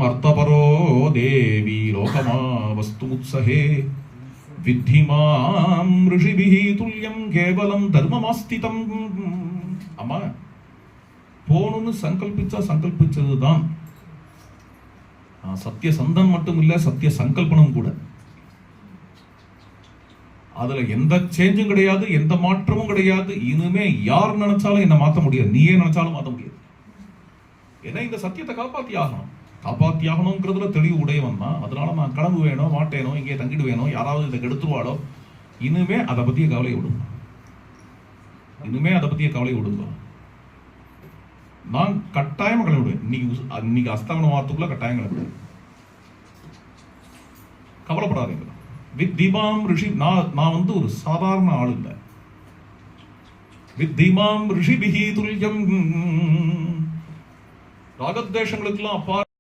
அர்த்தபரோ தேவி லோகமா வஸ்துமுத்சஹே வித்திமாம் ரிஷிபிஹி துல்யம் கேவலம் தர்மமாஸ்திதம். அம்மா, போகணும்னு சங்கல்பிச்சதுதான் சத்திய சந்தம் மட்டும் இல்ல, சத்திய சங்கல்பனம் கூட. அதுல எந்த சேஞ்சும் கிடையாது, எந்த மாற்றமும் கிடையாது. இனிமே யார் நினைச்சாலும் என்ன மாற்ற முடியாது, நீயே நினைச்சாலும் மாற்ற முடியாது. ஏன்னா இந்த சத்தியத்தை காப்பாத்தியாகணும்ங்கிறதுல தெளிவு உடையவன் தான். அதனால நான் கனவு வேணும், மாட்டேனோ, இங்கே தங்கிடுவேனோ, யாராவது இதை கெடுத்துருவாளோ, இனிமே அதை பத்திய கவலை விடுங்க. இனிமே அதை பத்திய கவலை விடுங்க. நான் கட்டாயம் கிளம்பிடுவேன். இன்னைக்கு அஸ்தமன வாரத்துக்குள்ள கட்டாயம் கிளம்பிடுவேன். கவலைப்படாதீங்க. வித் தீமாம் ரிஷி, நான் ஒரு சாதாரண ஆள் இல்லை. வித் தீமாம் ரிஷிபிஹி துல்யம், ராகத்வேஷங்களுக்கெல்லாம் அப்பா